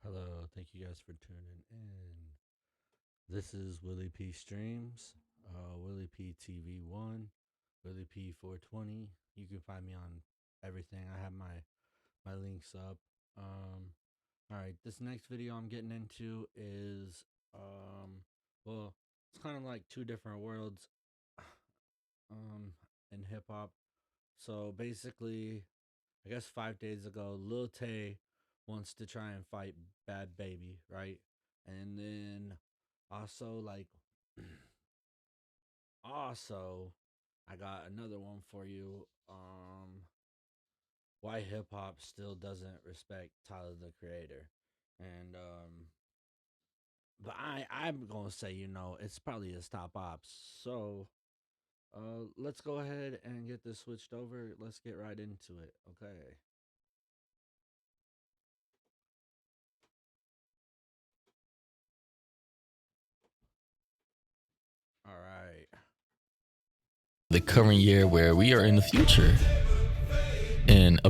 Hello, thank you guys for tuning in. This is Willie P Streams, Willie P TV1, Willie P 420. You can find me on everything. I have my links up. All right, this next video I'm getting into is well, it's kind of like two different worlds in hip hop. So basically, I guess 5 days ago, Lil Tay wants to try and fight Bad Baby, right? And then also like also I got another one for you. Why hip hop still doesn't respect Tyler the Creator. And but I'm gonna say, it's probably his top ops. So let's go ahead and get this switched over. Let's get right into it. Okay. All right. The current year where we are in the future. And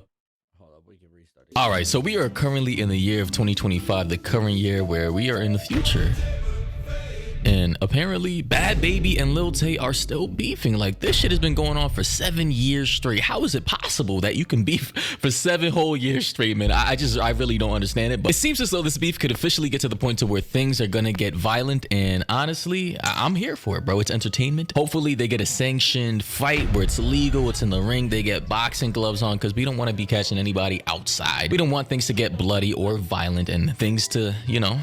Hold up, we can restart it. all right, so we are currently in the year of 2025, the current year where we are in the future. And apparently Bad Baby and Lil Tay are still beefing. Like, this shit has been going on for 7 years straight. How is it possible that you can beef for 7 whole years straight, man? I really don't understand it. But it seems as though this beef could officially get to the point to where things are gonna get violent. And honestly, I'm here for it, bro. It's entertainment. Hopefully they get a sanctioned fight where it's legal, it's in the ring, they get boxing gloves on, because we don't want to be catching anybody outside. We don't want things to get bloody or violent and things to,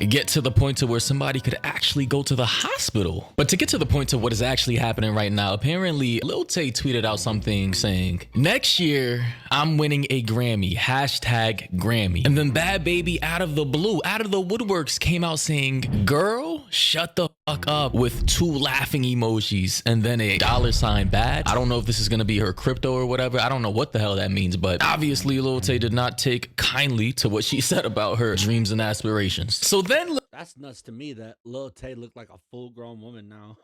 get to the point to where somebody could actually go to the hospital. But to get to the point to what is actually happening right now, apparently Lil Tay tweeted out something saying, "Next year, I'm winning a Grammy, #Grammy." And then Bad Baby out of the blue, out of the woodworks, came out saying, "Girl, shut the fuck up," with 2 laughing emojis and then a $ bad. I don't know if this is gonna be her crypto or whatever. I don't know what the hell that means, but obviously Lil Tay did not take kindly to what she said about her dreams and aspirations. So then That's nuts to me that Lil Tay looked like a full grown woman now.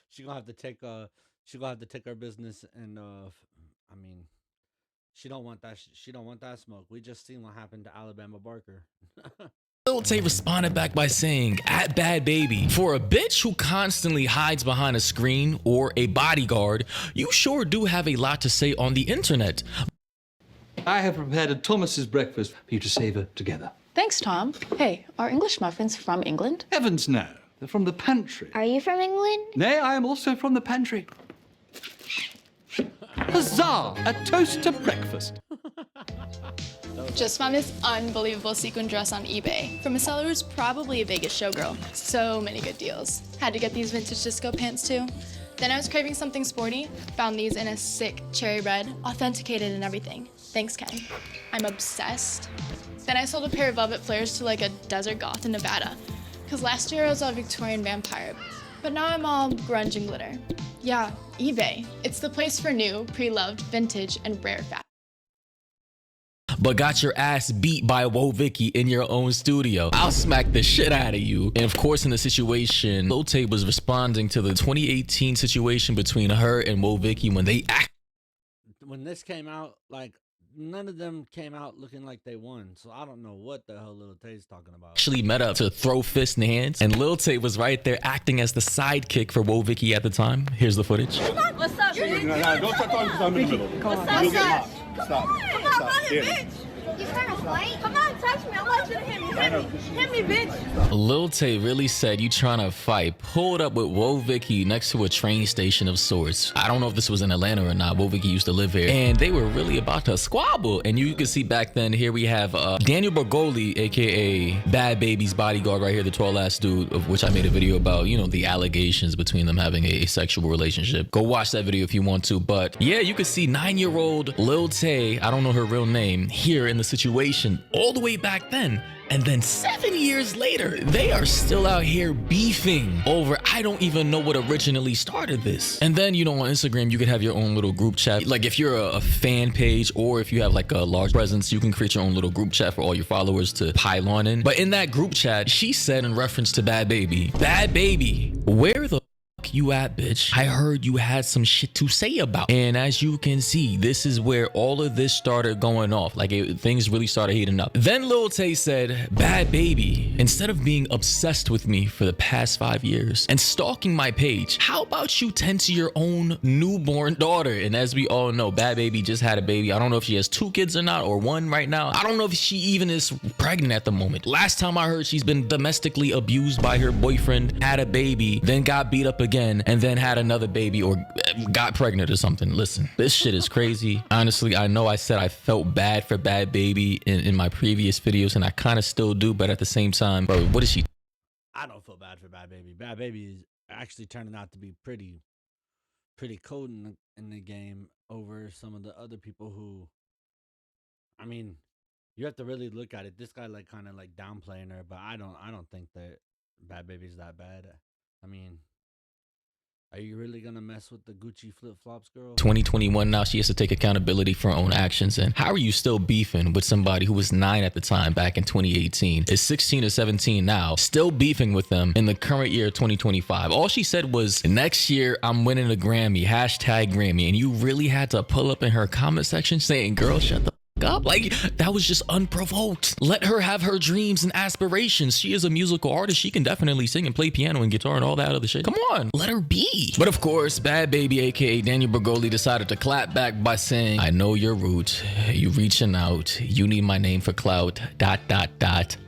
She gonna have to take her business and I mean, she don't want that she don't want that smoke. We just seen what happened to Alabama Barker. Lil Tay responded back by saying, "At Bad Baby, for a bitch who constantly hides behind a screen or a bodyguard, you sure do have a lot to say on the internet." I have prepared a Thomas's breakfast for you to savor together. Thanks, Tom. Hey, are English muffins from England? Heavens no, they're from the pantry. Are you from England? Nay, I am also from the pantry. Huzzah! A toast to breakfast. Just found this unbelievable sequin dress on eBay from a seller who's probably a Vegas showgirl. So many good deals. Had to get these vintage disco pants too. Then I was craving something sporty, found these in a sick cherry red, authenticated and everything. Thanks, Ken. I'm obsessed. Then I sold a pair of velvet flares to like a desert goth in Nevada. Cause last year I was a Victorian vampire, but now I'm all grunge and glitter. Yeah, eBay. It's the place for new, pre-loved, vintage, and rare fashion. But got your ass beat by Woah Vicky in your own studio. I'll smack the shit out of you. And of course, in the situation, Lil Tay was responding to the 2018 situation between her and Woah Vicky when they When this came out, like none of them came out looking like they won. So I don't know what the hell Lil Tay's talking about. actually met up to throw fists in hands. And Lil Tay was right there acting as the sidekick for Woah Vicky at the time. Here's the footage. What's up, bitch? No, don't start talking because I'm in the middle. What's up? You'll get hot. Stop. Come on, run it, bitch. You trying to fight? Come on, touch me. I want you to hit me. Hit me, bitch. Lil Tay really said, "You trying to fight?" Pulled up with Woah Vicky next to a train station of sorts. I don't know if this was in Atlanta or not. Woah Vicky used to live here. And they were really about to squabble. And you can see back then, here we have Daniel Bergoli, aka Bad Baby's bodyguard right here, the tall ass dude, of which I made a video about, the allegations between them having a sexual relationship. Go watch that video if you want to. But yeah, you can see 9-year-old Lil Tay, I don't know her real name, here in the situation all the way back then. And then 7 years later, they are still out here beefing over, I don't even know what originally started this. And then, on Instagram, you could have your own little group chat. Like if you're a fan page or if you have like a large presence, you can create your own little group chat for all your followers to pile on in. But in that group chat, she said in reference to Bad Baby, "Bad Baby, where the you at, bitch? I heard you had some shit to say about. And as you can see, this is where all of this started going off. Like things really started heating up. Then Lil Tay said, Bhad Bhabie, instead of being obsessed with me for the past 5 years and stalking my page, how about you tend to your own newborn daughter? And as we all know, Bhad Bhabie just had a baby. I don't know if she has 2 kids or not, or 1 right now. I don't know if she even is pregnant at the moment. Last time I heard, she's been domestically abused by her boyfriend, had a baby, then got beat up again, and then had another baby or got pregnant or something. Listen, this shit is crazy. Honestly, I know I said I felt bad for Bhad Bhabie in my previous videos, and I kind of still do, but at the same time, bro, what is she? I don't feel bad for Bhad Bhabie. Bhad Bhabie is actually turning out to be pretty cold in the game over some of the other people who, I mean, you have to really look at it. This guy like kind of like downplaying her, but I don't think that Bhad Bhabie's that bad. I mean, are you really gonna mess with the Gucci flip flops, girl? 2021 now, she has to take accountability for her own actions. And how are you still beefing with somebody who was 9 at the time back in 2018, is 16 or 17 now, still beefing with them in the current year 2025? All she said was, next year I'm winning a Grammy, hashtag Grammy. And you really had to pull up in her comment section saying, girl, shut the up. Like, that was just unprovoked. Let her have her dreams and aspirations. She is a musical artist. She can definitely sing and play piano and guitar and all that other shit. Come on, let her be. But of course, Bhad Bhabie, aka Daniel Bergoli, decided to clap back by saying, I know your route. You reaching out. You need my name for clout. ...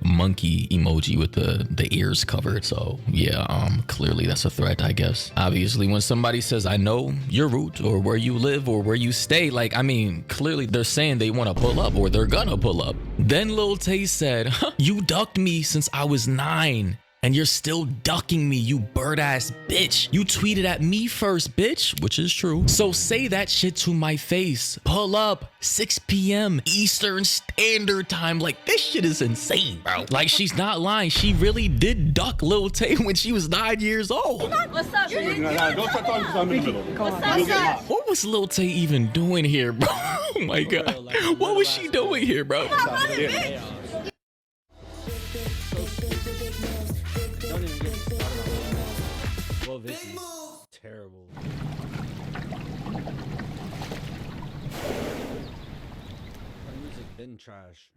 Monkey emoji with the ears covered. So yeah, clearly that's a threat, I guess. Obviously, when somebody says, I know your route or where you live or where you stay, like, I mean, clearly they're saying they want to pull up or they're gonna pull up. Then Lil Tay said, huh, you ducked me since I was 9 and you're still ducking me, you bird ass bitch. You tweeted at me first, bitch, which is true. So say that shit to my face. Pull up 6 p.m. Eastern Standard Time. Like, this shit is insane, bro. Like, she's not lying. She really did duck Lil Tay when she was 9 years old. What's up, man? No, don't start talking because I'm in the middle. What's up? What was Lil Tay even doing here, bro? Oh my god. What was she doing here, bro? Don't even get me started on Well, Vicky's terrible. Her music been trash.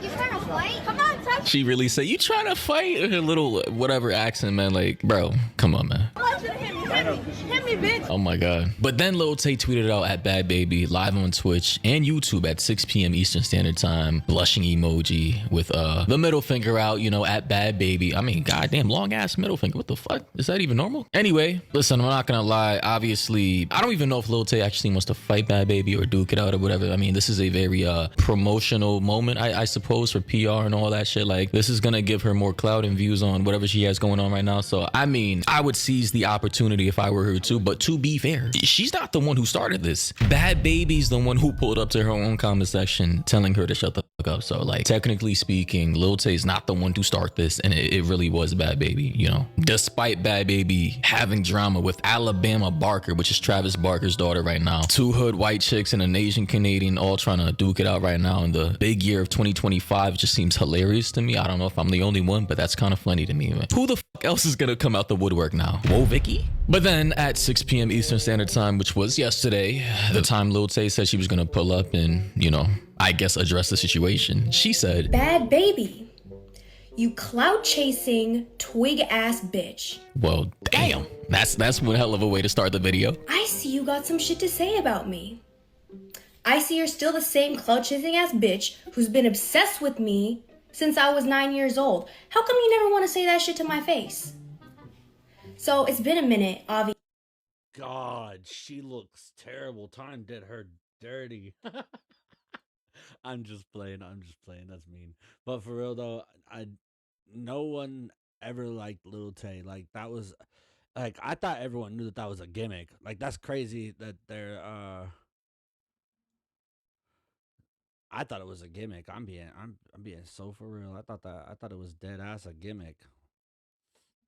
You trying to fight? Come on, touch She really said, you trying to fight? Her little whatever accent, man. Like, bro, come on, man. Hit me, bitch. Oh my god. But then Lil Tay tweeted out at Bhad Bhabie live on Twitch and YouTube at 6 p.m. Eastern Standard Time, blushing emoji with the middle finger out, you know, at Bhad Bhabie. I mean, goddamn, long ass middle finger. What the fuck? Is that even normal? Anyway, listen, I'm not gonna lie. Obviously, I don't even know if Lil Tay actually wants to fight Bhad Bhabie or duke it out or whatever. I mean, this is a very promotional moment, I suppose, for PR and all that shit. Like, this is gonna give her more clout and views on whatever she has going on right now. So, I mean, I would seize the opportunity if I were her too. But to be fair, she's not the one who started this. Bhad Bhabie's the one who pulled up to her own comment section telling her to shut the fuck up. So, like, technically speaking, Lil Tay's not the one to start this, and it really was Bhad Bhabie, you know. Despite Bhad Bhabie having drama with Alabama Barker, which is Travis Barker's daughter right now, 2 hood white chicks and an Asian Canadian all trying to duke it out right now in the big year of 2025 just seems hilarious to me. I don't know if I'm the only one, but that's kind of funny to me, man. Who the fuck else is gonna come out the woodwork now? Whoa, Vicky? But then at 6 p.m. Eastern Standard Time, which was yesterday, the time Lil Tay said she was gonna pull up and, you know, I guess address the situation, she said, Bhad Bhabie, you clout chasing twig ass bitch. well, damn, that's one hell of a way to start the video. I see you got some shit to say about me. I see you're still the same clout chasing ass bitch who's been obsessed with me since I was 9 years old. How come you never want to say that shit to my face? So it's been a minute, obviously. God, she looks terrible. Time did her dirty. I'm just playing. That's mean. But for real though, no one ever liked Lil Tay. Like, that was, like, I thought everyone knew that was a gimmick. Like, that's crazy that they're I thought it was a gimmick. I'm being so for real. I thought it was dead ass a gimmick.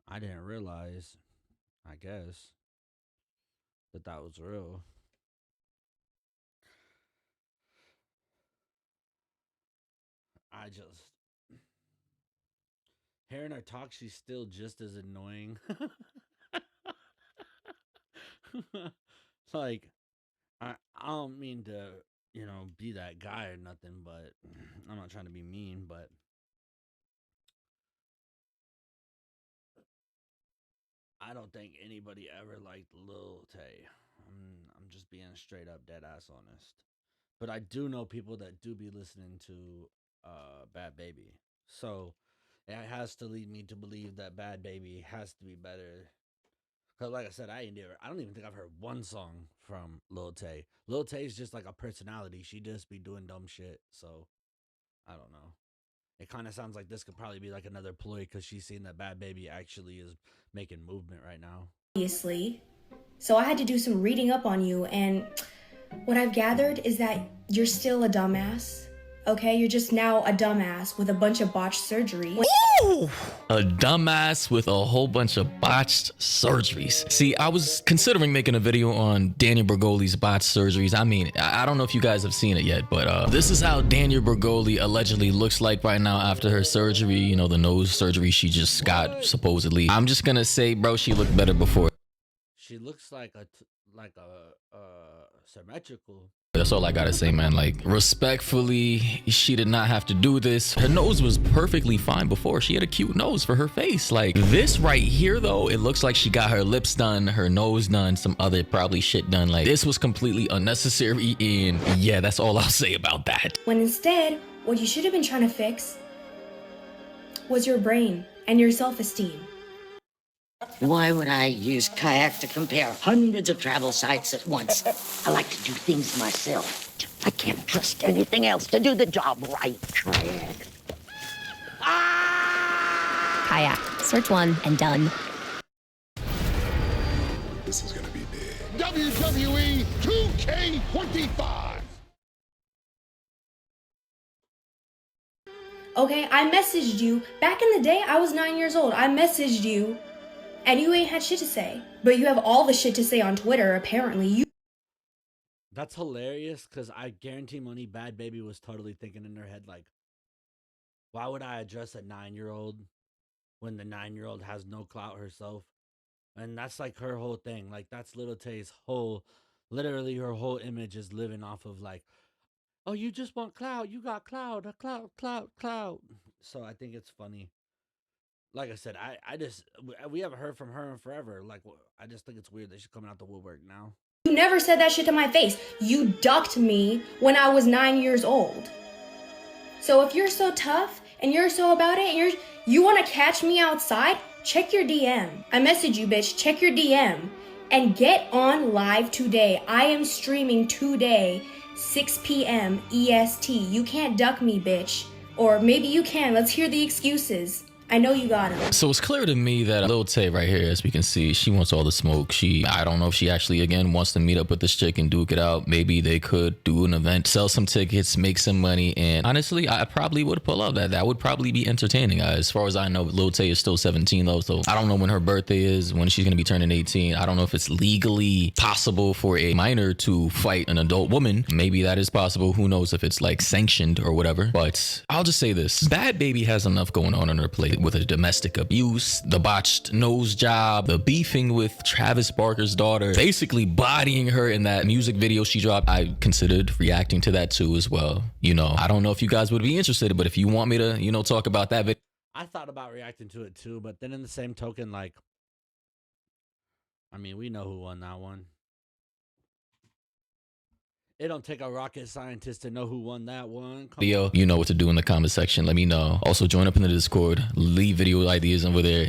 I didn't realize, I guess, that was real. I just hearing her talk, she's still just as annoying. Like, I don't mean to, be that guy or nothing, but I'm not trying to be mean, but I don't think anybody ever liked Lil Tay. I'm just being straight up dead ass honest. But I do know people that do be listening to Bad Baby. So it has to lead me to believe that Bad Baby has to be better. Cause like I said, I don't even think I've heard one song from Lil Tay. Lil Tay's just like a personality. She just be doing dumb shit. So I don't know. It kind of sounds like this could probably be like another ploy because she's seen that Bad Baby actually is making movement right now. Obviously. So I had to do some reading up on you, and what I've gathered is that you're still a dumbass. Okay, you're just now a dumbass with a bunch of botched surgery. Ooh, a dumbass with a whole bunch of botched surgeries. See, I was considering making a video on Daniel Bergoli's botched surgeries. I mean, I don't know if you guys have seen it yet, but this is how Daniel Bergoli allegedly looks like right now after her surgery. You know, the nose surgery she just got, supposedly. I'm just gonna say, bro, she looked better before. She looks like a symmetrical. That's all I gotta say, man. Like, respectfully, she did not have to do this. Her nose was perfectly fine before. She had a cute nose for her face. Like, this right here, though, it looks like she got her lips done, her nose done, some other probably shit done. Like, this was completely unnecessary, and yeah, that's all I'll say about that. When instead, what you should have been trying to fix was your brain and your self-esteem. Why would I use Kayak to compare hundreds of travel sites at once? I like to do things myself. I can't trust anything else to do the job right. Kayak. Ah! Kayak. Search one and done. This is gonna be big. WWE 2K25. Okay, I messaged you. Back in the day, I was 9 years old. I messaged you, and you ain't had shit to say. But you have all the shit to say on Twitter, apparently. That's hilarious, because I guarantee money Bad Baby was totally thinking in her head, like, why would I address a 9-year-old when the 9-year-old has no clout herself? And that's like her whole thing. Like, that's Lil Tay's literally her whole image is living off of like, oh, you just want clout. You got clout, clout. So I think it's funny. Like I said, we haven't heard from her in forever. Like, I just think it's weird that she's coming out the woodwork now. You never said that shit to my face. You ducked me when I was 9 years old. So if you're so tough and you're so about it and you want to catch me outside, check your DM. I message you, bitch. Check your DM and get on live today. I am streaming today, 6 p.m. EST. You can't duck me, bitch. Or maybe you can. Let's hear the excuses. I know you got him. So it's clear to me that Lil Tay right here, as we can see, she wants all the smoke. I don't know if she actually, again, wants to meet up with this chick and duke it out. Maybe they could do an event, sell some tickets, make some money. And honestly, I probably would pull up that. That would probably be entertaining. As far as I know, Lil Tay is still 17 though. So I don't know when her birthday is, when she's going to be turning 18. I don't know if it's legally possible for a minor to fight an adult woman. Maybe that is possible. Who knows if it's like sanctioned or whatever. But I'll just say this. Bad Baby has enough going on her plate. With the domestic abuse, the botched nose job, the beefing with Travis Barker's daughter, basically bodying her in that music video she dropped. I considered reacting to that too as well. You know, I don't know if you guys would be interested, but if you want me to, talk about that video. I thought about reacting to it too, but then in the same token, like, I mean, we know who won that one. It don't take a rocket scientist to know who won that one. Video, you know what to do in the comment section. Let me know. Also, join up in the Discord. Leave video ideas over there.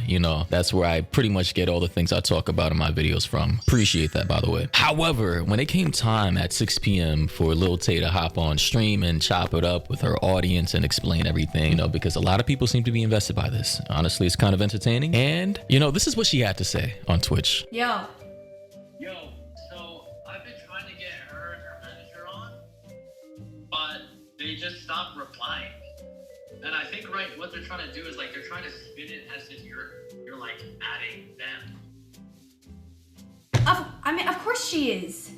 That's where I pretty much get all the things I talk about in my videos from. Appreciate that, by the way. However, when it came time at 6 p.m. for Lil Tay to hop on stream and chop it up with her audience and explain everything, because a lot of people seem to be invested by this. Honestly, it's kind of entertaining. And, this is what she had to say on Twitch. Yo. They just stopped replying, and I think what they're trying to do is like they're trying to spin it as if you're like adding them. Of course she is,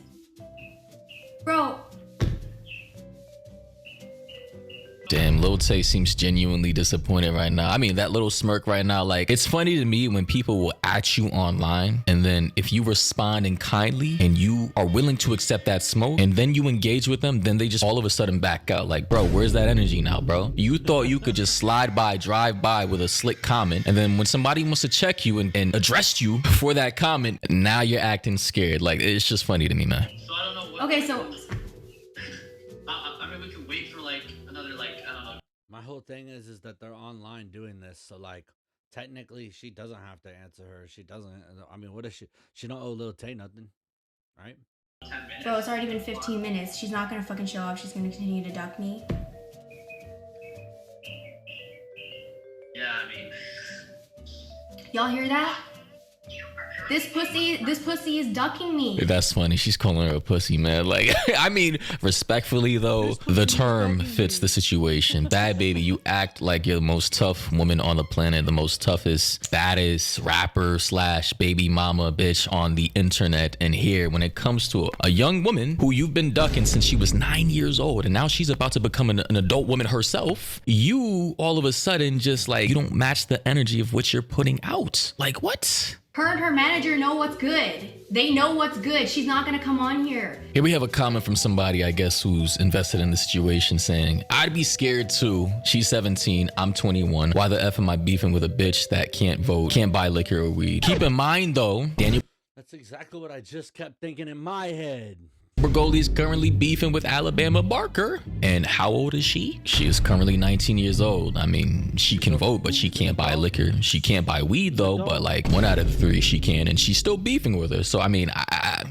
bro. Damn, And Lil Tay seems genuinely disappointed right now. I mean, that little smirk right now, like, it's funny to me when people will at you online, and then if you respond in kindly and you are willing to accept that smoke, and then you engage with them, then they just all of a sudden back out. Like, bro, where's that energy now, bro? You thought you could just slide by, drive by with a slick comment, and then when somebody wants to check you and address you for that comment, now you're acting scared. Like, it's just funny to me, man. So I don't know what. Okay, so I mean, we could wait for like another like I don't know. My whole thing is that they're online doing this, so like technically she doesn't have to answer her. She doesn't. I mean, what is she? She don't owe Lil Tay nothing, right? 10 minutes. bro, it's already been 15 minutes. She's not gonna fucking show up. She's gonna continue to duck me. Yeah, I mean. Y'all hear that? This pussy is ducking me. That's funny. She's calling her a pussy, man. Like, I mean, respectfully though, the term fits the situation. Bad baby, you act like you're the most tough woman on the planet, the most toughest, baddest rapper slash baby mama bitch on the internet. And here, when it comes to a young woman who you've been ducking since she was 9 years old, and now she's about to become an adult woman herself, you all of a sudden just like, you don't match the energy of what you're putting out. Like, what? Her and her manager know what's good. They know what's good. She's not gonna come on here. Here we have a comment from somebody, I guess, who's invested in the situation saying, I'd be scared too. She's 17, I'm 21. Why the F am I beefing with a bitch that can't vote, can't buy liquor or weed? Keep in mind though, Daniel That's exactly what I just kept thinking in my head. Bergoli's currently beefing with Alabama Barker. And how old is she? She is currently 19 years old. I mean, she can vote, but she can't buy liquor. She can't buy weed though, but like 1 out of the 3 she can, and she's still beefing with her. So I mean,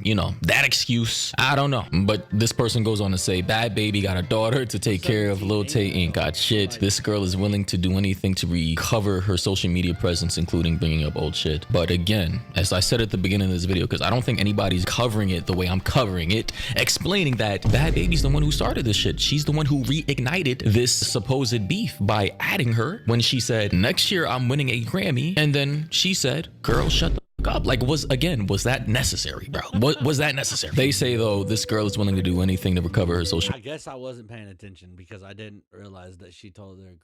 you know, that excuse, I don't know. But this person goes on to say, bad baby got a daughter to take care of. Lil Tay ain't got shit. This girl is willing to do anything to recover her social media presence, including bringing up old shit. But again, as I said at the beginning of this video, because I don't think anybody's covering it the way I'm covering it, explaining that Bad Baby's the one who started this shit. She's the one who reignited this supposed beef by adding her when she said, next year I'm winning a Grammy. And then she said, girl, shut the fuck up. Like, was that necessary, bro? Was that necessary? They say though, this girl is willing to do anything to recover her social. I guess I wasn't paying attention because I didn't realize that she told her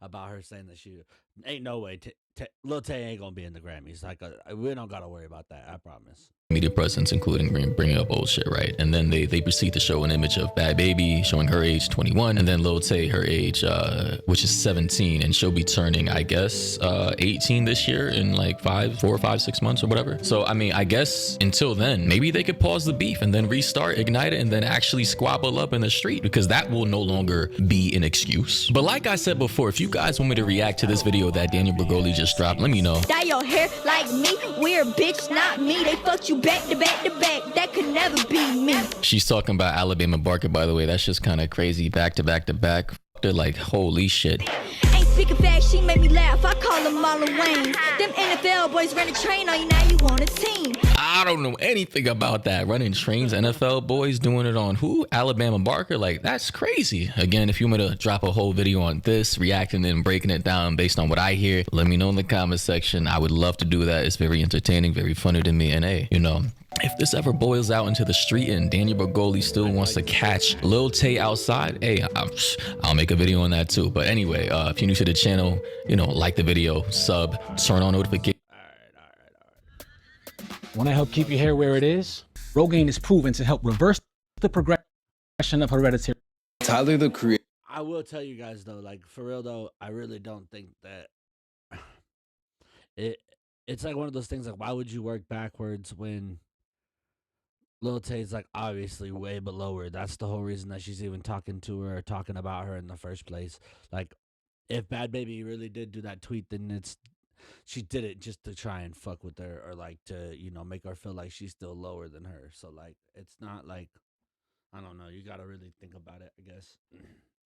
about her saying that she ain't no way Lil Tay ain't gonna be in the Grammys. Like, we don't gotta worry about that, I promise. Media presence, including bringing up old shit, right? And then they proceed to show an image of Bad Baby showing her age 21, and then Lil Tay her age, which is 17, and she'll be turning, I guess, 18 this year in like 4 or 5, 6 months or whatever. So I mean, I guess until then, maybe they could pause the beef and then restart, ignite it, and then actually squabble up in the street, because that will no longer be an excuse. But like I said before, if you guys want me to react to this video that Daniel Bergoli just dropped, let me know. Dye your hair like me, we're a bitch, not me. They fucked you back to back to back. That could never be me. She's talking about Alabama Barker, by the way. That's just kind of crazy. Back to back to back. They're like, holy shit. Ain't speaking fast, she made me laugh. I call them Marlon Wayne. Them NFL boys ran a train on you, now you want a team. I don't know anything about that. Running trains, NFL boys doing it on who? Alabama Barker? Like, that's crazy. Again, if you want me to drop a whole video on this, reacting and breaking it down based on what I hear, let me know in the comment section. I would love to do that. It's very entertaining, very funny to me. And hey, you know, if this ever boils out into the street and Daniel Bergoli still wants to catch Lil Tay outside, hey, I'll make a video on that too. But anyway, if you're new to the channel, you know, like the video, sub, turn on notifications. Want to help keep your hair where it is? Rogaine is proven to help reverse the progression of hereditary. Tyler, the Creator. I will tell you guys though, like for real though, I really don't think that it's like one of those things like, why would you work backwards when Lil Tay's like obviously way below her? That's the whole reason that she's even talking to her or talking about her in the first place. Like, if Bad Baby really did do that tweet, then she did it just to try and fuck with her, or like to, you know, make her feel like she's still lower than her. So like, it's not like, I don't know, you gotta really think about it, I guess.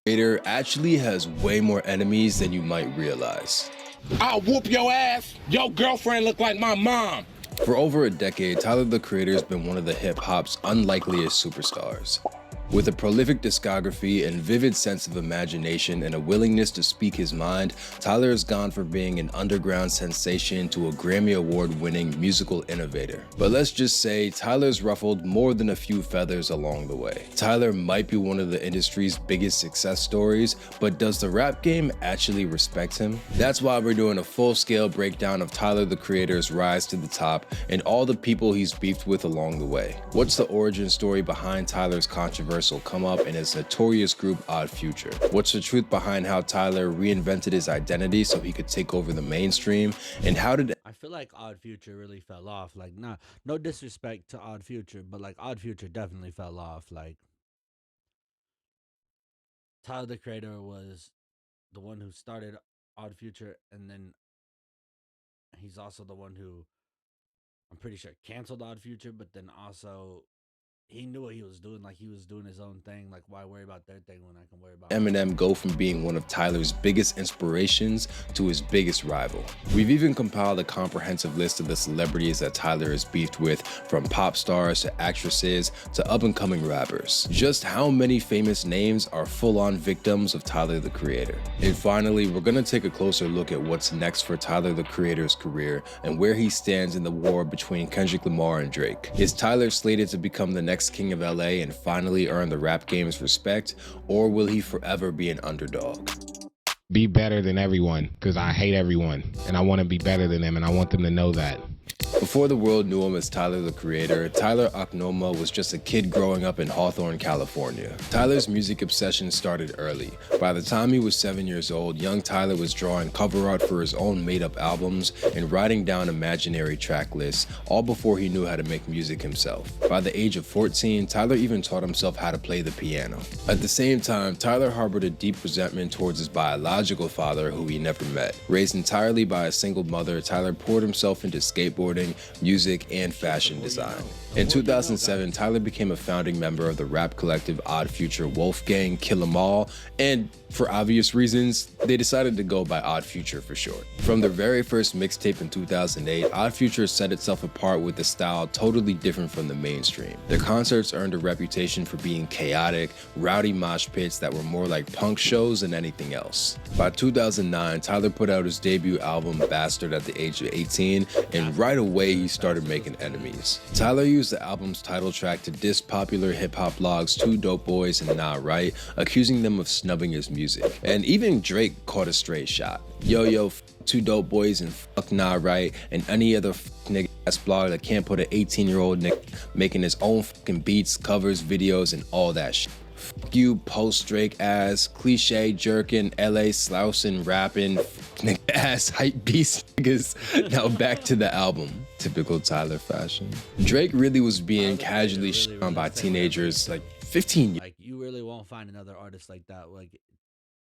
Creator actually has way more enemies than you might realize. I'll whoop your ass. Your girlfriend look like my mom. For over a decade, Tyler, the Creator has been one of the hip-hop's unlikeliest superstars. With a prolific discography and vivid sense of imagination and a willingness to speak his mind, Tyler has gone from being an underground sensation to a Grammy Award-winning musical innovator. But let's just say Tyler's ruffled more than a few feathers along the way. Tyler might be one of the industry's biggest success stories, but does the rap game actually respect him? That's why we're doing a full-scale breakdown of Tyler the Creator's rise to the top and all the people he's beefed with along the way. What's the origin story behind Tyler's controversial come up in his notorious group Odd Future? What's the truth behind how Tyler reinvented his identity so he could take over the mainstream? And how did I feel like Odd Future really fell off. Like, no disrespect to Odd Future, but like Odd Future definitely fell off. Like, Tyler the Creator was the one who started Odd Future, and then he's also the one who, I'm pretty sure, canceled Odd Future, but then also he knew what he was doing. Like, he was doing his own thing. Like, why worry about their thing when I can worry about Eminem go from being one of Tyler's biggest inspirations to his biggest rival? We've even compiled a comprehensive list of the celebrities that Tyler is beefed with, from pop stars to actresses to up-and-coming rappers. Just how many famous names are full-on victims of Tyler the Creator? And finally, we're gonna take a closer look at what's next for Tyler the Creator's career and where he stands in the war between Kendrick Lamar and Drake. Is Tyler slated to become the next king of LA and finally earn the rap game's respect, or will he forever be an underdog? Be better than everyone, because I hate everyone, and I want to be better than them, and I want them to know that. Before the world knew him as Tyler the Creator, Tyler Aknoma was just a kid growing up in Hawthorne, California. Tyler's music obsession started early. By the time he was 7 years old, young Tyler was drawing cover art for his own made-up albums and writing down imaginary track lists, all before he knew how to make music himself. By the age of 14, Tyler even taught himself how to play the piano. At the same time, Tyler harbored a deep resentment towards his biological father, who he never met. Raised entirely by a single mother, Tyler poured himself into skateboarding, music, and fashion design. In 2007, Tyler became a founding member of the rap collective Odd Future Wolfgang Kill 'Em All, and for obvious reasons, they decided to go by Odd Future for short. From their very first mixtape in 2008, Odd Future set itself apart with a style totally different from the mainstream. Their concerts earned a reputation for being chaotic, rowdy mosh pits that were more like punk shows than anything else. By 2009, Tyler put out his debut album Bastard at the age of 18, and right away he started making enemies. Tyler used the album's title track to diss popular hip-hop blogs Two Dope Boys and Nah Right, accusing them of snubbing his music. And even Drake caught a straight shot. Yo, Two Dope Boys and fuck Nah Right, and any other nigga ass blog that can't put an 18-year-old nigga making his own fucking beats, covers, videos, and all that shit. Fuck you, post Drake ass, cliche jerkin, LA slousin', rapping, nigga ass, hype beast niggas. Now back to the album. Typical Tyler fashion. Drake really was being casually shit on by teenagers like 15 years. Like, you really won't find another artist like that. Like,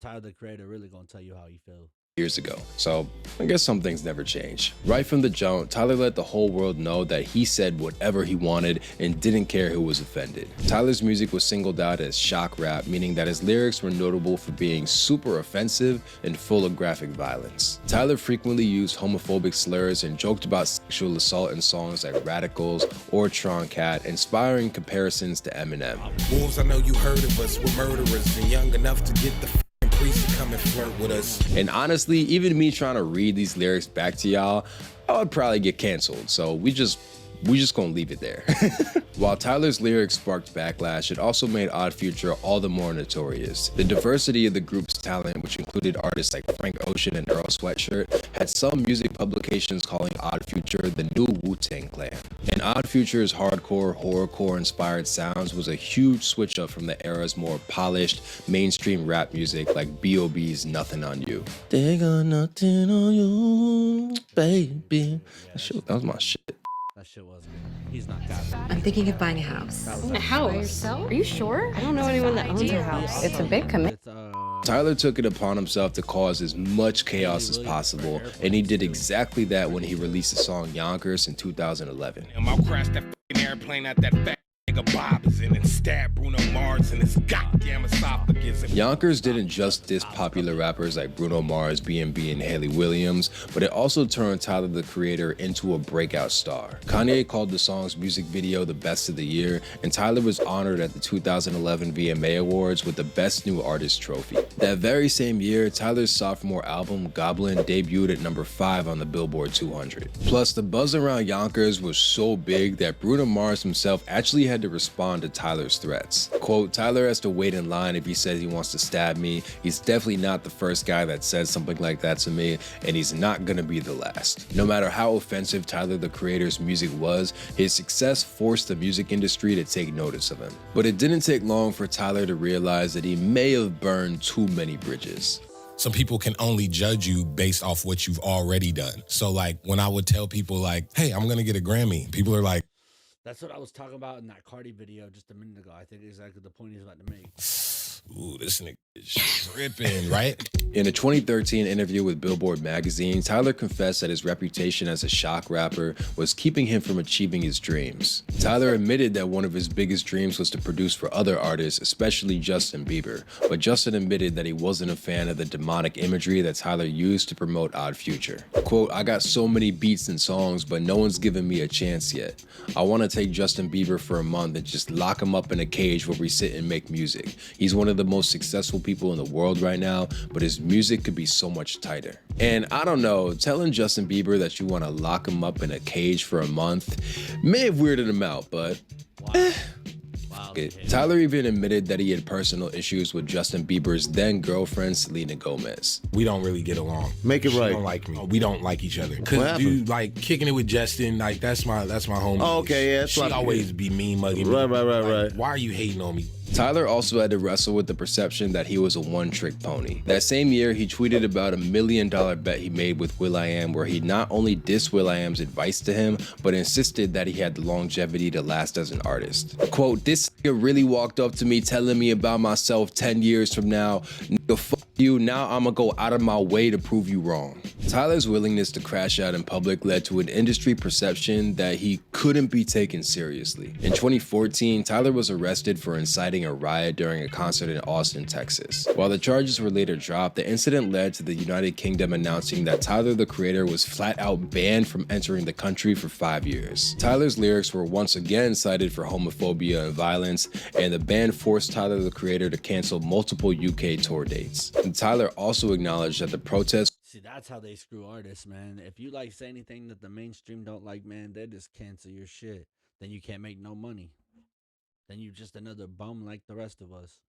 Tyler the Creator really gonna tell you how he feels. Years ago. So I guess some things never change. Right from the jump, Tyler let the whole world know that he said whatever he wanted and didn't care who was offended. Tyler's music was singled out as shock rap, meaning that his lyrics were notable for being super offensive and full of graphic violence. Tyler frequently used homophobic slurs and joked about sexual assault in songs like Radicals or Tron Cat, inspiring comparisons to Eminem. Wolves, I know you heard of us, we're murderers and young enough to get the priest to come and flirt with us. And honestly, even me trying to read these lyrics back to y'all, I would probably get canceled. So we just gonna leave it there. While Tyler's lyrics sparked backlash, it also made Odd Future all the more notorious. The diversity of the group's talent, which included artists like Frank Ocean and Earl Sweatshirt, had some music publications calling Odd Future the new Wu-Tang Clan. And Odd Future's hardcore, horrorcore inspired sounds was a huge switch up from the era's more polished, mainstream rap music like B.O.B.'s Nothing on You. They got nothing on you, baby. That was my shit. That shit wasn't. He's not got it. I'm thinking of buying a house. A house? By yourself? Are you sure? I don't know anyone that owns a house. It's a big commitment. Tyler took it upon himself to cause as much chaos as possible, and he did exactly that when he released the song Yonkers in 2011. I'll crash that fucking airplane at that back nigga Bob is in and stab Bruno Mars in his goddamn esophagus. Yonkers didn't just diss popular rappers like Bruno Mars, B&B, and Haley Williams, but it also turned Tyler, the Creator, into a breakout star. Kanye called the song's music video the best of the year, and Tyler was honored at the 2011 VMA Awards with the Best New Artist trophy. That very same year, Tyler's sophomore album, Goblin, debuted at number 5 on the Billboard 200. Plus, the buzz around Yonkers was so big that Bruno Mars himself actually had to respond to Tyler's threats. Quote, Tyler has to wait in line if he says he wants to stab me. He's definitely not the first guy that said something like that to me, and he's not gonna be the last. No matter how offensive Tyler, the Creator's music was, his success forced the music industry to take notice of him. But it didn't take long for Tyler to realize that he may have burned too many bridges. Some people can only judge you based off what you've already done. So like when I would tell people like, hey, I'm gonna get a Grammy, people are like, That's what I was talking about in that Cardi video just a minute ago. I think exactly the point he's about to make. ooh, this nigga is tripping, right? In a 2013 interview with Billboard magazine, Tyler confessed that his reputation as a shock rapper was keeping him from achieving his dreams. Tyler admitted that one of his biggest dreams was to produce for other artists, especially Justin Bieber, but Justin admitted that he wasn't a fan of the demonic imagery that Tyler used to promote Odd Future. Quote, I got so many beats and songs, but no one's given me a chance yet. I want to take Justin Bieber for a month and just lock him up in a cage where we sit and make music. He's one of the most successful people in the world right now, but his music could be so much tighter. And I don't know, telling Justin Bieber that you want to lock him up in a cage for a month may have weirded him out, but Tyler even admitted that he had personal issues with Justin Bieber's then girlfriend, Selena Gomez. We don't really get along. Make it She right. don't like me. We don't like each other. What Cause happened? dude, like kicking it with Justin, like that's my homie. Oh, okay, yeah, that's She what I always figured. be mean mugging me. Right. Like, why are you hating on me? Tyler also had to wrestle with the perception that he was a one-trick pony. That same year, he tweeted about $1 million bet he made with will.i.am, where he not only dissed will.i.am's advice to him, but insisted that he had the longevity to last as an artist. Quote, this nigga really walked up to me telling me about myself 10 years from now. Nigga, fuck you, now I'ma go out of my way to prove you wrong. Tyler's willingness to crash out in public led to an industry perception that he couldn't be taken seriously. In 2014, Tyler was arrested for inciting a riot during a concert in Austin, Texas. While the charges were later dropped, the incident led to the United Kingdom announcing that Tyler, the Creator, was flat out banned from entering the country for 5 years. Tyler's lyrics were once again cited for homophobia and violence, and the ban forced Tyler, the Creator, to cancel multiple UK tour dates. And Tyler also acknowledged that the protests See, that's how they screw artists, man. If you like say anything that the mainstream don't like, man, they just cancel your shit. Then you can't make no money. Then you just another bum like the rest of us.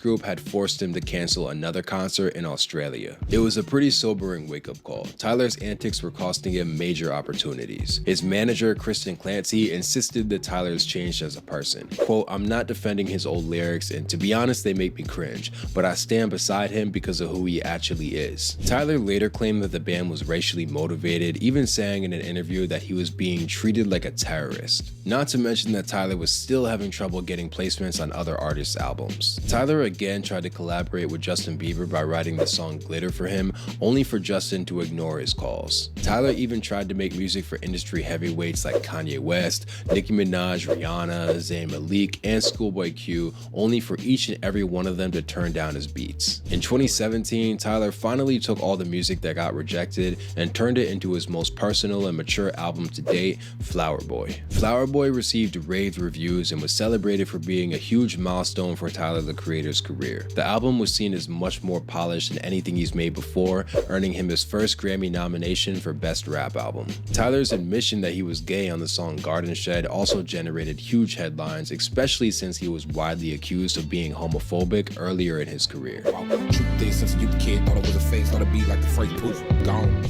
group had forced him to cancel another concert in Australia. It was a pretty sobering wake-up call. Tyler's antics were costing him major opportunities. His manager, Kristen Clancy, insisted that Tyler's changed as a person. Quote, I'm not defending his old lyrics, and to be honest, they make me cringe, but I stand beside him because of who he actually is. Tyler later claimed that the band was racially motivated, even saying in an interview that he was being treated like a terrorist. Not to mention that Tyler was still having trouble getting placements on other artists' albums. Tyler again tried to collaborate with Justin Bieber by writing the song Glitter for him, only for Justin to ignore his calls. Tyler even tried to make music for industry heavyweights like Kanye West, Nicki Minaj, Rihanna, Zayn Malik, and Schoolboy Q, only for each and every one of them to turn down his beats. In 2017, Tyler finally took all the music that got rejected and turned it into his most personal and mature album to date, Flower Boy. Flower Boy received rave reviews and was celebrated for being a huge milestone for Tyler, the Creator's career. The album was seen as much more polished than anything he's made before, earning him his first Grammy nomination for Best Rap Album. Tyler's admission that he was gay on the song Garden Shed also generated huge headlines, especially since he was widely accused of being homophobic earlier in his career.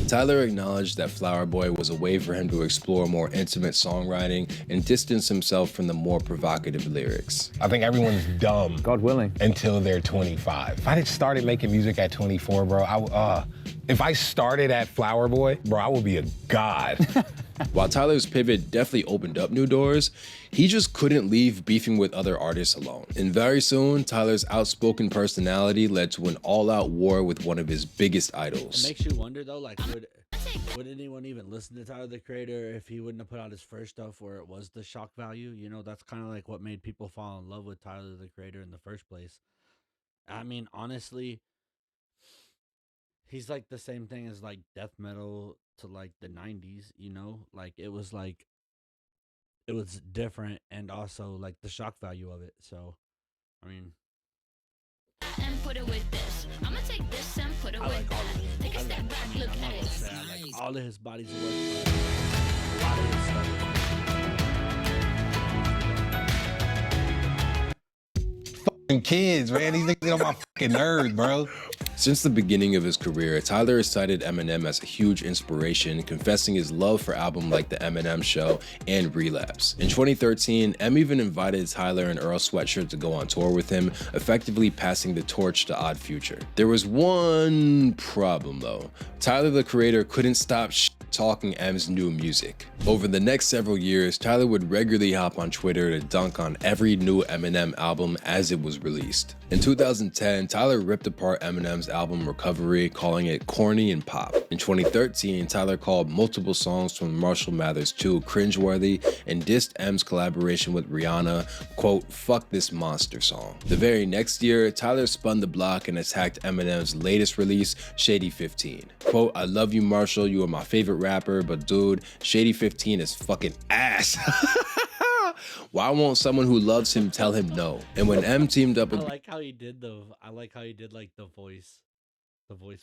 Tyler acknowledged that Flower Boy was a way for him to explore more intimate songwriting and distance himself from the more provocative lyrics. I think everyone's dumb, God willing, until they're 25. If I had started making music at 24, bro, if I started at Flower Boy, bro, I would be a god. While Tyler's pivot definitely opened up new doors, he just couldn't leave beefing with other artists alone. And very soon, Tyler's outspoken personality led to an all-out war with one of his biggest idols. It makes you wonder though, like would anyone even listen to Tyler the Creator if he wouldn't have put out his first stuff where it was the shock value? You know, that's kind of like what made people fall in love with Tyler the Creator in the first place. I mean, honestly, he's like the same thing as like death metal to like the 90s, you know? Like it was different, and also like the shock value of it. So, I mean, And put it with this. I'ma take this and put it with that. Take a step back, look at it. I like all of his bodies of work, but a lot of his stuff. Kids, man. These niggas get on my fucking nerves, bro. Since the beginning of his career, Tyler has cited Eminem as a huge inspiration, confessing his love for albums like The Eminem Show and Relapse. In 2013, M even invited Tyler and Earl Sweatshirt to go on tour with him, effectively passing the torch to Odd Future. There was one problem though. Tyler the Creator couldn't stop talking M's new music. Over the next several years, Tyler would regularly hop on Twitter to dunk on every new Eminem album as it was released. In 2010, Tyler ripped apart Eminem's album Recovery, calling it corny and pop. In 2013, Tyler called multiple songs from Marshall Mathers 2 cringeworthy and dissed M's collaboration with Rihanna, quote, "fuck this monster" song. The very next year, Tyler spun the block and attacked Eminem's latest release, Shady 15. Quote, "I love you, Marshall, you are my favorite rapper, but dude, Shady 15 is fucking ass." Why won't someone who loves him tell him no? And when M teamed up with I like how he did like the voice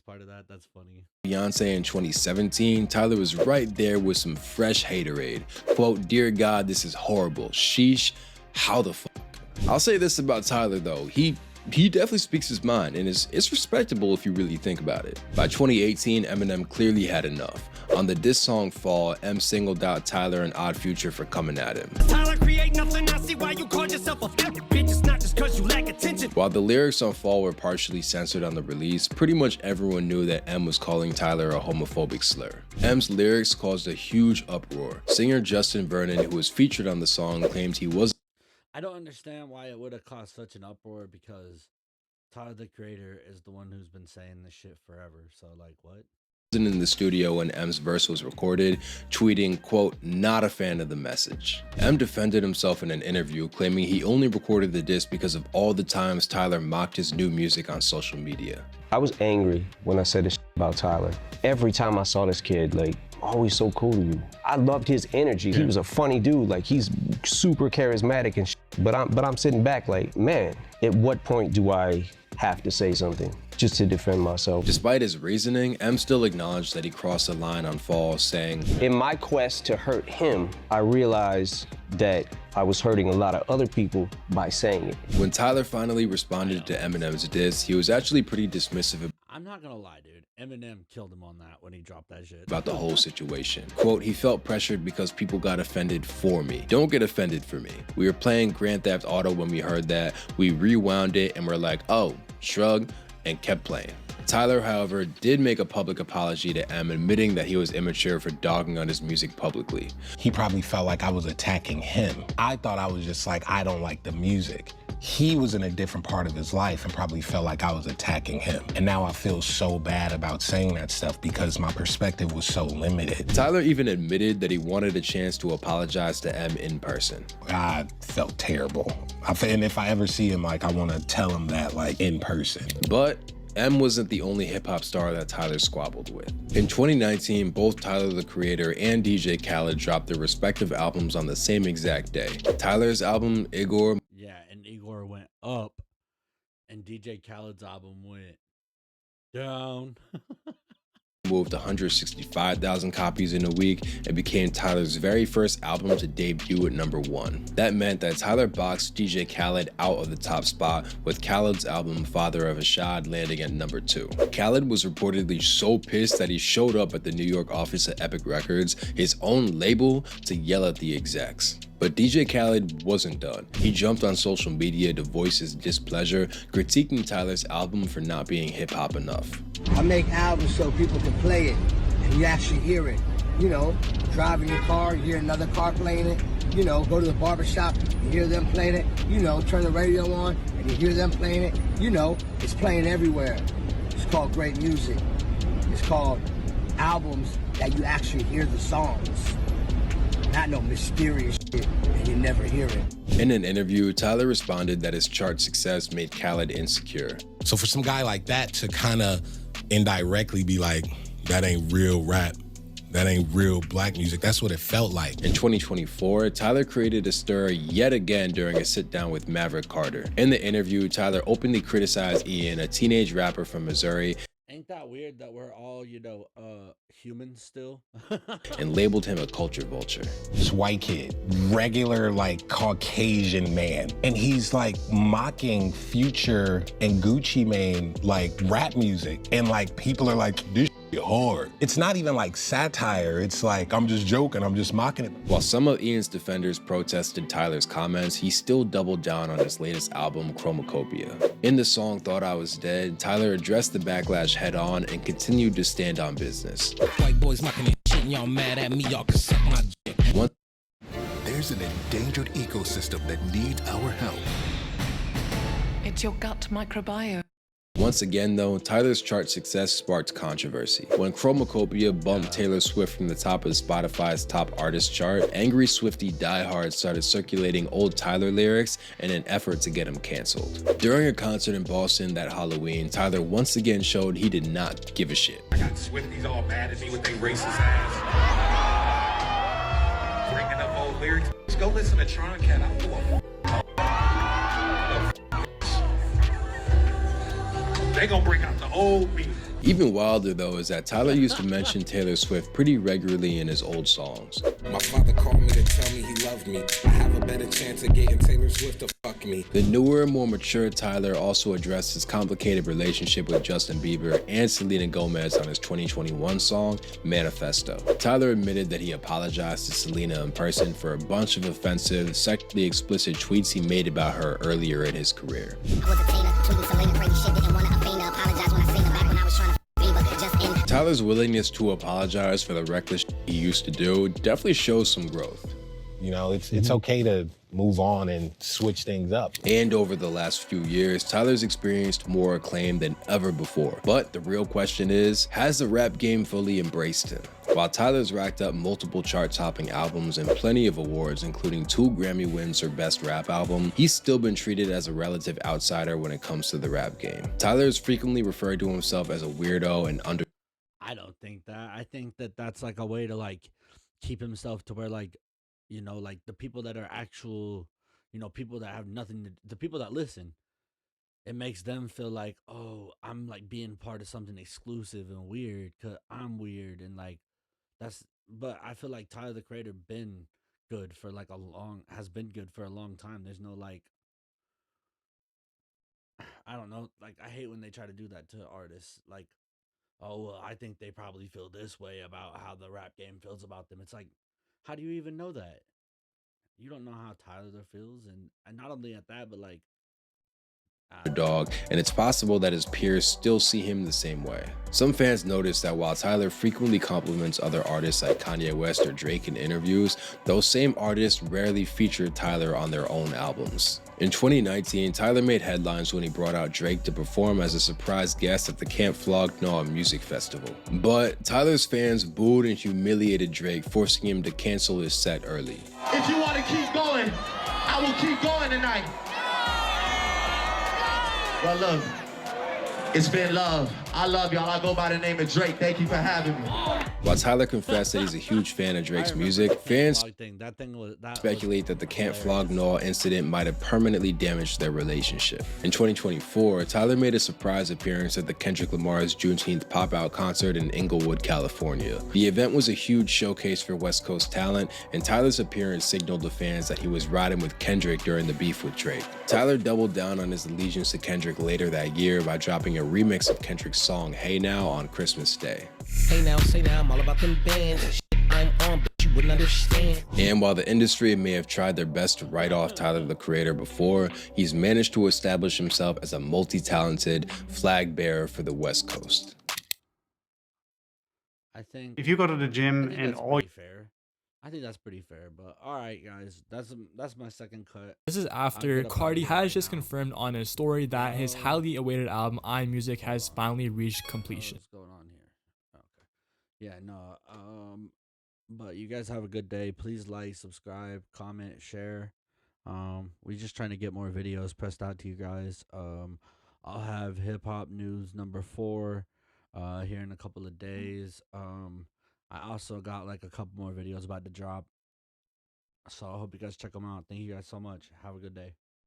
part of that. That's funny. Beyonce in 2017, Tyler was right there with some fresh haterade. Quote, "Dear God, this is horrible. Sheesh, how the fuck?" I'll say this about Tyler though, he definitely speaks his mind, and it's respectable if you really think about it. By 2018, Eminem clearly had enough. On the diss song Fall, M singled out Tyler and Odd Future for coming at him. Tyler create nothing, I see why you called yourself a bitch. It's not just cause you lack attention. While the lyrics on Fall were partially censored on the release, pretty much everyone knew that M was calling Tyler a homophobic slur. M's lyrics caused a huge uproar. Singer Justin Vernon, who was featured on the song, claimed he wasn't. I don't understand why it would have caused such an uproar, because Tyler the Creator is the one who's been saying this shit forever. So like, what? In the studio when M's verse was recorded, tweeting, quote, "not a fan of the message." M defended himself in an interview, claiming he only recorded the diss because of all the times Tyler mocked his new music on social media. I was angry when I said this about Tyler. Every time I saw this kid, like, always so cool to you. I loved his energy. He was a funny dude. Like, he's super charismatic and but I'm sitting back like, man, at what point do I have to say something just to defend myself? Despite his reasoning, M still acknowledged that he crossed the line on Fall, saying, "In my quest to hurt him, I realized that I was hurting a lot of other people by saying it." When Tyler finally responded to Eminem's diss, he was actually pretty dismissive. I'm not gonna lie, dude. Eminem killed him on that when he dropped that shit. About the whole situation. Quote, "he felt pressured because people got offended for me. Don't get offended for me. We were playing Grand Theft Auto when we heard that. We rewound it and we're like, oh, shrug, and kept playing." Tyler, however, did make a public apology to M, admitting that he was immature for dogging on his music publicly. He probably felt like I was attacking him. I thought I was just like, I don't like the music. He was in a different part of his life and probably felt like I was attacking him. And now I feel so bad about saying that stuff because my perspective was so limited. Tyler even admitted that he wanted a chance to apologize to M in person. I felt terrible. And if I ever see him, like, I want to tell him that, like, in person. But M wasn't the only hip-hop star that Tyler squabbled with. In 2019, both Tyler the Creator and DJ Khaled dropped their respective albums on the same exact day. Tyler's album, Igor. Yeah, and Igor went up, and DJ Khaled's album went down. Moved 165,000 copies in a week and became Tyler's very first album to debut at #1. That meant that Tyler boxed DJ Khaled out of the top spot, with Khaled's album Father of Ashad landing at #2. Khaled was reportedly so pissed that he showed up at the New York office of Epic Records, his own label, to yell at the execs. But DJ Khaled wasn't done. He jumped on social media to voice his displeasure, critiquing Tyler's album for not being hip-hop enough. I make albums so people can play it and you actually hear it. You know, driving your car, you hear another car playing it. You know, go to the barbershop, you hear them playing it. You know, turn the radio on and you hear them playing it. You know, it's playing everywhere. It's called great music. It's called albums that you actually hear the songs. Not no mysterious shit and you never hear it. In an interview, Tyler responded that his chart success made Khaled insecure. So for some guy like that to kind of indirectly be like, that ain't real rap, that ain't real black music, that's what it felt like. In 2024, Tyler created a stir yet again during a sit-down with Maverick Carter. In the interview, Tyler openly criticized Ian, a teenage rapper from Missouri, Ain't that weird that we're all, you know, humans still? and labeled him a culture vulture. This white kid, regular like Caucasian man, and he's like mocking Future and Gucci Mane like rap music, and like people are like, this shit hard. It's not even like satire, it's like, I'm just joking, I'm just mocking it. While some of Ian's defenders protested Tyler's comments, he still doubled down on his latest album, Chromacopia. In the song Thought I Was Dead, Tyler addressed the backlash head on and continued to stand on business. White boys mocking and shit, and y'all mad at me, y'all can suck my dick. There's an endangered ecosystem that needs our help. It's your gut microbiome. Once again, though, Tyler's chart success sparked controversy. When Chromacopia bumped Taylor Swift from the top of Spotify's top artist chart, angry Swiftie diehards started circulating old Tyler lyrics in an effort to get him canceled. During a concert in Boston that Halloween, Tyler once again showed he did not give a shit. I got Swifties all mad at me with their racist ass. Bringing up old lyrics. Just go listen to Tron Cat. I don't give a fuck. They gonna bring out the old me. Even wilder, though, is that Tyler used to mention Taylor Swift pretty regularly in his old songs. My father called me to tell me he loved me. I have a better chance of getting Taylor Swift to fuck me. The newer, more mature Tyler also addressed his complicated relationship with Justin Bieber and Selena Gomez on his 2021 song, Manifesto. Tyler admitted that he apologized to Selena in person for a bunch of offensive, sexually explicit tweets he made about her earlier in his career. Tyler's willingness to apologize for the reckless he used to do definitely shows some growth. You know, it's okay to move on and switch things up. And over the last few years, Tyler's experienced more acclaim than ever before. But the real question is, has the rap game fully embraced him? While Tyler's racked up multiple chart-topping albums and plenty of awards, including 2 Grammy wins for Best Rap Album, he's still been treated as a relative outsider when it comes to the rap game. Tyler is frequently referred to himself as a weirdo and under. I don't think that. I think that that's like a way to like keep himself to where like, you know, like the people that are actual, you know, people that have nothing to, the people that listen, it makes them feel like, oh, I'm like being part of something exclusive and weird because I'm weird. And like, that's, but I feel like Tyler the Creator been good for like has been good for a long time. There's no like, I don't know. Like, I hate when they try to do that to artists. Like, oh, well, I think they probably feel this way about how the rap game feels about them. It's like, how do you even know that? You don't know how Tyler feels, and not only at that, but like dog, and it's possible that his peers still see him the same way. Some fans notice that while Tyler frequently compliments other artists like Kanye West or Drake in interviews, those same artists rarely feature Tyler on their own albums. In 2019, Tyler made headlines when he brought out Drake to perform as a surprise guest at the Camp Flog Gnaw Music Festival. But Tyler's fans booed and humiliated Drake, forcing him to cancel his set early. If you want to keep going, I will keep going tonight. Well, look, it's been love. I love y'all. I go by the name of Drake. Thank you for having me. While Tyler confessed that he's a huge fan of Drake's music, fans speculate that the Camp Flog Gnaw incident might have permanently damaged their relationship. In 2024, Tyler made a surprise appearance at the Kendrick Lamar's Juneteenth pop-out concert in Inglewood, California. The event was a huge showcase for West Coast talent, and Tyler's appearance signaled to fans that he was riding with Kendrick during the beef with Drake. Tyler doubled down on his allegiance to Kendrick later that year by dropping a remix of Kendrick's song Hey Now on Christmas Day. Hey now, say now, I'm all about them bands and shit I'm on, but you wouldn't understand. And while the industry may have tried their best to write off Tyler the Creator before, he's managed to establish himself as a multi-talented flag bearer for the West Coast. I think if you go to the gym and all fair. I think that's pretty fair, but all right, guys, that's my second cut. This is after Cardi has just confirmed on his story that his highly awaited album iMusic has finally reached completion. What's going on here? Okay. Yeah, no. But you guys have a good day. Please like, subscribe, comment, share. We're just trying to get more videos pressed out to you guys. I'll have hip hop news number 4 here in a couple of days. I also got like a couple more videos about to drop. So I hope you guys check them out. Thank you guys so much. Have a good day.